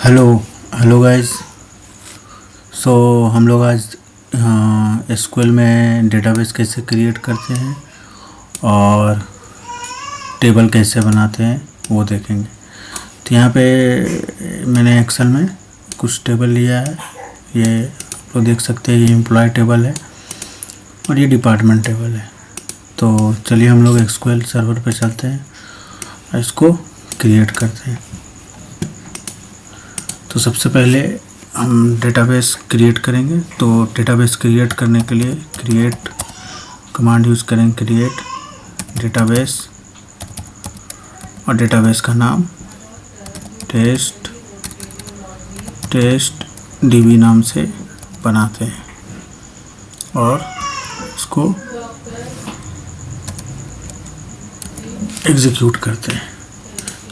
Hello hello guys. सो हम लोग आज एसक्यूएल में डेटाबेस कैसे क्रिएट करते हैं और टेबल कैसे बनाते हैं वो देखेंगे। तो यहाँ पे मैंने एक्सेल में कुछ टेबल लिया है। ये आप लोग देख सकते हैं, ये एम्प्लॉय टेबल है और ये डिपार्टमेंट टेबल है। तो चलिए हम लोग एसक्यूएल सर्वर पे चलते हैं और इसको क्रिएट करते हैं। तो सबसे पहले हम डेटाबेस क्रिएट करेंगे। तो डेटाबेस क्रिएट करने के लिए क्रिएट कमांड यूज़ करेंगे, क्रिएट डेटाबेस, और डेटाबेस का नाम टेस्ट डीबी नाम से बनाते हैं और इसको एग्जीक्यूट करते हैं।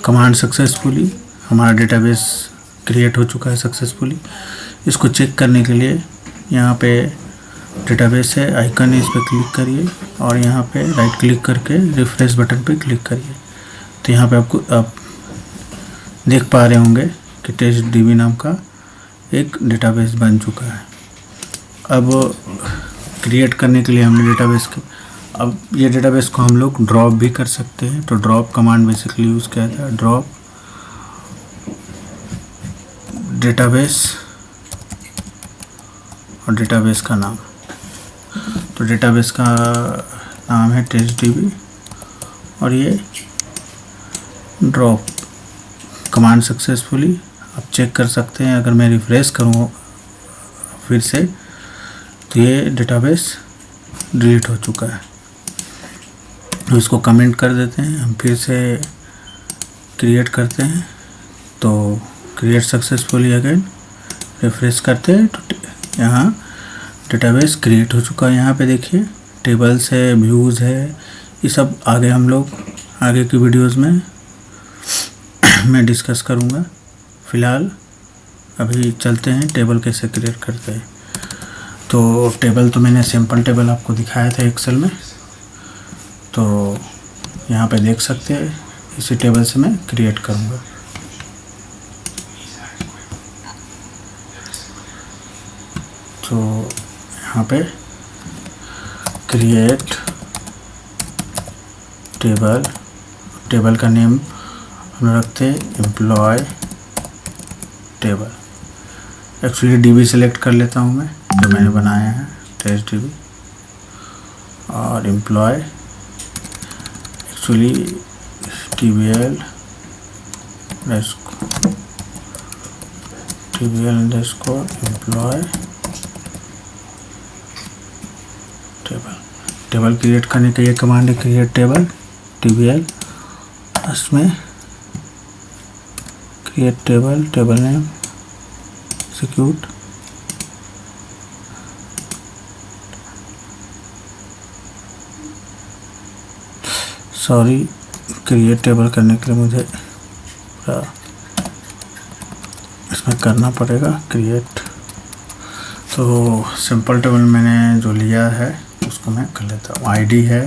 कमांड सक्सेसफुली, हमारा डेटाबेस क्रिएट हो चुका है सक्सेसफुली। इसको चेक करने के लिए यहाँ पे डेटाबेस है आइकन है, इस पर क्लिक करिए और यहाँ पे राइट क्लिक करके रिफ्रेश बटन पे क्लिक करिए। तो यहाँ पे आप देख पा रहे होंगे कि टेस्ट डीबी नाम का एक डेटाबेस बन चुका है। अब क्रिएट करने के लिए हमने डेटाबेस के अब ये डेटाबेस को हम लोग ड्रॉप भी कर सकते हैं। तो ड्रॉप कमांड बेसिकली यूज़ किया था, ड्रॉप डेटाबेस और डेटाबेस का नाम। तो डेटाबेस का नाम है टेस्ट डीबी और ये ड्रॉप कमांड सक्सेसफुली आप चेक कर सकते हैं। अगर मैं रिफ्रेश करूँ फिर से तो ये डेटाबेस डिलीट हो चुका है। तो इसको कमेंट कर देते हैं, हम फिर से क्रिएट करते हैं। तो क्रिएट सक्सेसफुली अगेन रिफ्रेश करते हैं तो यहाँ डेटाबेस क्रिएट हो चुका है। यहाँ पे देखिए टेबल्स है, व्यूज़ है, ये सब आगे हम लोग आगे की वीडियोस में मैं डिस्कस करूँगा। फ़िलहाल अभी चलते हैं टेबल कैसे क्रिएट करते हैं। तो टेबल तो मैंने सिंपल टेबल आपको दिखाया था एक्सेल में, तो यहाँ पे देख सकते हैं इसी टेबल से मैं क्रिएट करूँगा। तो यहाँ पे क्रिएट टेबल का नेम हम रखते हैं employee table. Actually DB select कर लेता हूँ मैं, जो मैंने बनाया है टेस्ट डीबी, और employee actually TBL employee table create करने का ये कमांड है, क्रिएट टेबल TBL। इसमें create table name execute. Sorry, create table करने के लिए मुझे पूरा इसमें करना पड़ेगा क्रिएट। तो सिंपल टेबल मैंने जो लिया है उसको मैं कर लेता हूँ। आईडी है,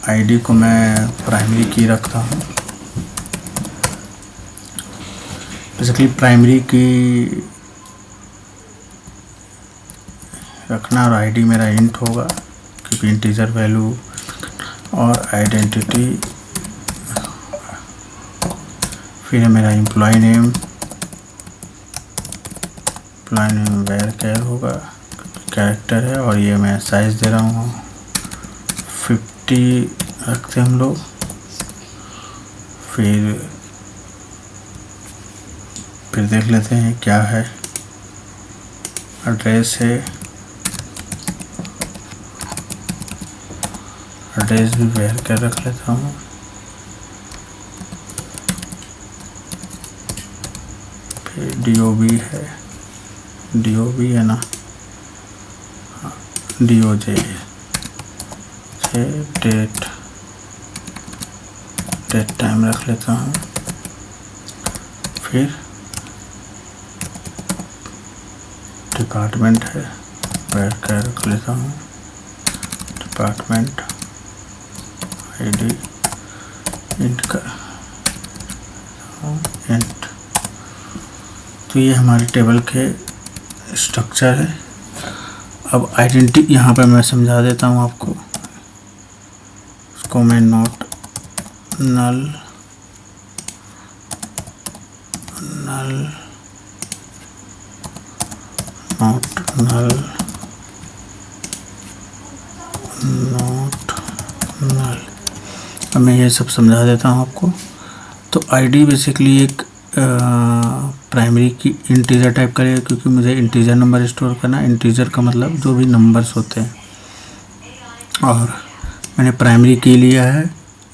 आईडी को मैं प्राइमरी की रखता हूँ। बेसिकली प्राइमरी की रखना और आईडी मेरा इंट होगा क्योंकि इंटीजर वैल्यू, और आइडेंटिटी फिर है मेरा एम्प्लॉय नेम वेयर कैर होगा, कैरेक्टर है, और ये मैं साइज़ दे रहा हूँ 50 रखते हम लोग। फिर देख लेते हैं क्या है। एड्रेस है, एड्रेस भी वेयर कैर रख लेता हूँ। फिर DOB है ना, DOJ से डेट टाइम रख लेता हूँ। फिर डिपार्टमेंट है, वेयर कैर रख लेता हूँ डिपार्टमेंट। ID इंट का इंट। तो ये हमारे टेबल के स्ट्रक्चर है। अब आइडेंटिटी यहाँ पे मैं समझा देता हूँ आपको। इसको मैं नॉट नल नॉट नल अब मैं ये सब समझा देता हूँ आपको। तो आईडी बेसिकली एक प्राइमरी की इंटीजर टाइप करेगा, क्योंकि मुझे इंटीजर नंबर स्टोर करना है। इंटीजर का मतलब जो भी नंबर्स होते हैं। और मैंने प्राइमरी की लिया है,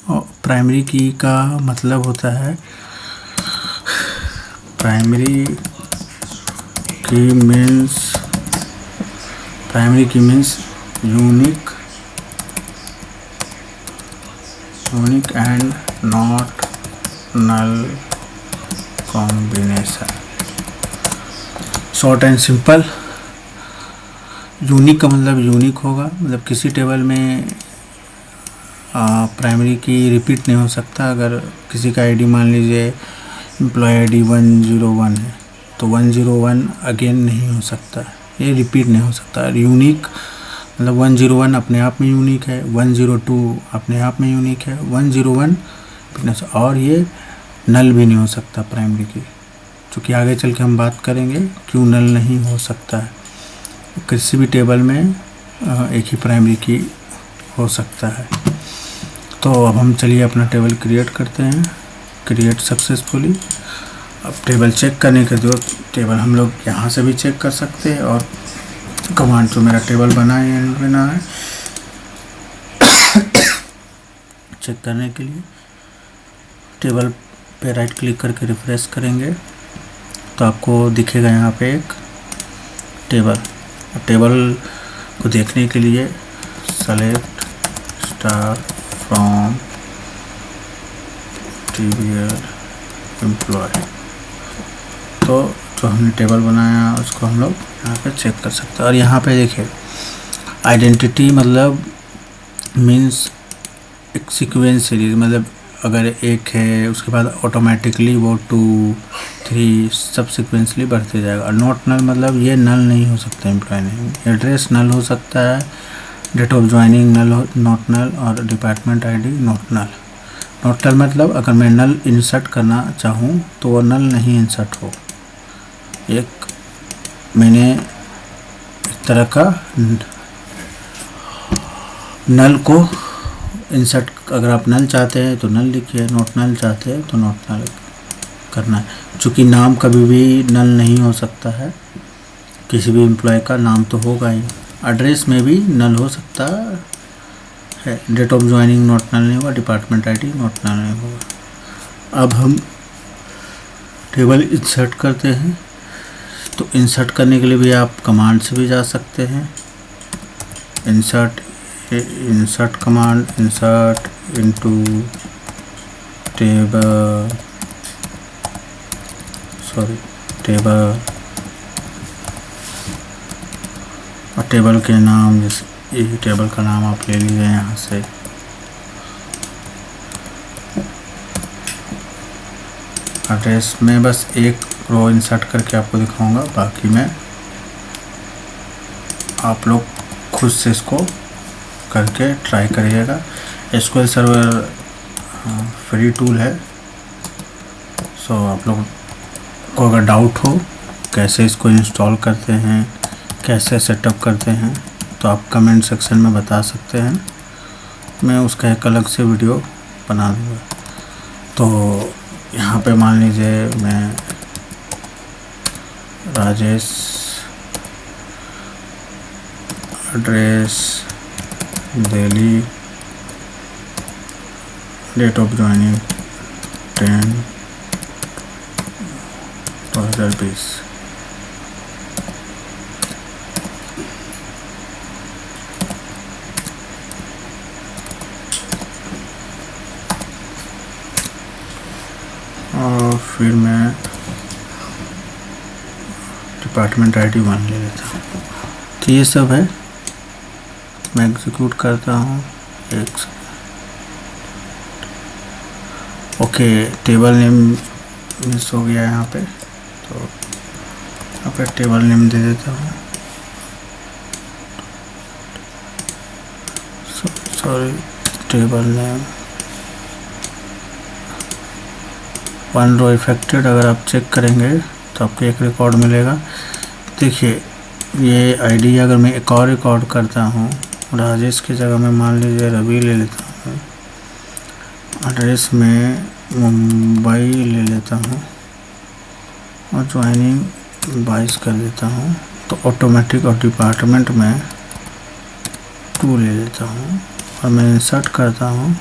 और प्राइमरी की का मतलब होता है, primary key means unique and not null combination. Short and simple. Unique का मतलब यूनिक होगा, मतलब किसी टेबल में प्राइमरी की रिपीट नहीं हो सकता। अगर किसी का आईडी मान लीजिए एम्प्लॉय आईडी 101 है, तो 101 अगेन नहीं हो सकता, ये रिपीट नहीं हो सकता। और यूनिक मतलब 101 अपने आप में यूनिक है, 102 अपने आप में यूनिक है, 101 और ये नल भी नहीं हो सकता प्राइमरी की, क्योंकि आगे चल के हम बात करेंगे क्यों नल नहीं हो सकता है। किसी भी टेबल में एक ही प्राइमरी की हो सकता है। तो अब हम चलिए अपना टेबल क्रिएट करते हैं। Create successfully. अब टेबल चेक करने के जो टेबल हम लोग यहाँ से भी चेक कर सकते हैं, और कमांड जो मेरा टेबल बना है चेक करने के लिए टेबल पे राइट क्लिक करके रिफ्रेश करेंगे तो आपको दिखेगा यहाँ पे एक टेबल को देखने के लिए select star from table employee. तो जो हमने टेबल बनाया उसको हम लोग यहाँ पे चेक कर सकते हैं। और यहाँ पे देखिए आइडेंटिटी मतलब मीन्स एक सीक्वेंस सीरीज, मतलब अगर एक है उसके बाद ऑटोमेटिकली वो 2 3 सब सीक्वेंसली बढ़ते जाएगा। और नॉट नल मतलब ये नल नहीं हो सकता एम्प्लॉय नेम। एड्रेस नल हो सकता है, date of joining null not null, और department ID not null. Not null मतलब अगर मैं नल इंसर्ट करना चाहूँ तो वो नल नहीं इंसर्ट हो। एक मैंने इस तरह का नल को इंसर्ट, अगर आप नल चाहते हैं तो नल लिखिए, नॉट नल चाहते हैं तो नॉट नल करना है। चूँकि नाम कभी भी नल नहीं हो सकता है, किसी भी एम्प्लॉय का नाम तो होगा ही। एड्रेस में भी नल हो सकता है, date of joining not null नहीं होगा, डिपार्टमेंट आईडी नॉट नल नहीं होगा। अब हम टेबल इंसर्ट करते हैं। तो इंसर्ट करने के लिए भी आप कमांड से भी जा सकते हैं। Insert command, insert into table और टेबल के नाम, जैसे ये टेबल का नाम आप ले लीजिए यहाँ से। एड्रेस में बस एक रो इंसर्ट करके आपको दिखाऊंगा, बाकी में आप लोग खुद से इसको करके ट्राई करिएगा। एसक्यूएल सर्वर फ्री टूल है, सो आप लोग को अगर डाउट हो कैसे इसको इंस्टॉल करते हैं, कैसे सेटअप करते हैं, तो आप कमेंट सेक्शन में बता सकते हैं, मैं उसका एक अलग से वीडियो बना दूँगा। तो यहाँ पे मान लीजिए मैं Rajesh, address Delhi, date of joining 10/2020। और फिर मैं डिपार्टमेंट आईडी 1 ले लेता हूँ। तो ये सब है, मैं एग्जीक्यूट करता हूँ। एक ओके, टेबल नेम मिस हो गया यहाँ पे, तो यहाँ पे टेबल नेम दे देता हूँ। सॉरी, टेबल नेम 1 रो इफेक्टेड। अगर आप चेक करेंगे तो आपको एक रिकॉर्ड मिलेगा। देखिए ये आईडी, अगर मैं एक और रिकॉर्ड करता हूँ, राजेश की जगह में मान लीजिए रवि ले लेता हूँ, एड्रेस में मुंबई ले लेता हूँ और ज्वाइनिंग 22 कर देता हूँ, तो ऑटोमेटिक और डिपार्टमेंट में 2 ले लेता हूँ और मैं इंसर्ट करता हूँ,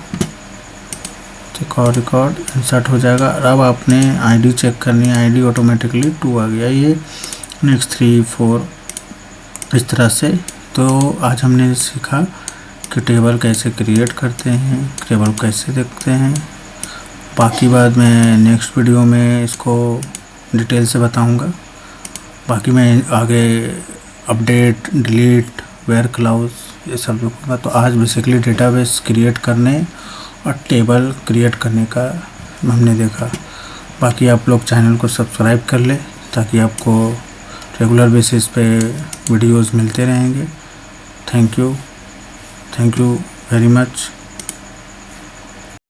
तो और रिकॉर्ड इंसर्ट हो जाएगा। अब आपने आईडी चेक करनी है, आईडी ऑटोमेटिकली 2 आ गया। ये नेक्स्ट 3 4 इस तरह से। तो आज हमने सीखा कि टेबल कैसे क्रिएट करते हैं, टेबल कैसे देखते हैं। बाकी बाद में नेक्स्ट वीडियो में इसको डिटेल से बताऊंगा। बाकी मैं आगे अपडेट, डिलीट, वेयर क्लाउज ये सब लिखूँगा। तो आज बेसिकली डेटाबेस क्रिएट करने और टेबल क्रिएट करने का हमने देखा। बाकी आप लोग चैनल को सब्सक्राइब कर लें ताकि आपको रेगुलर बेसिस पे वीडियोस मिलते रहेंगे। Thank you very much.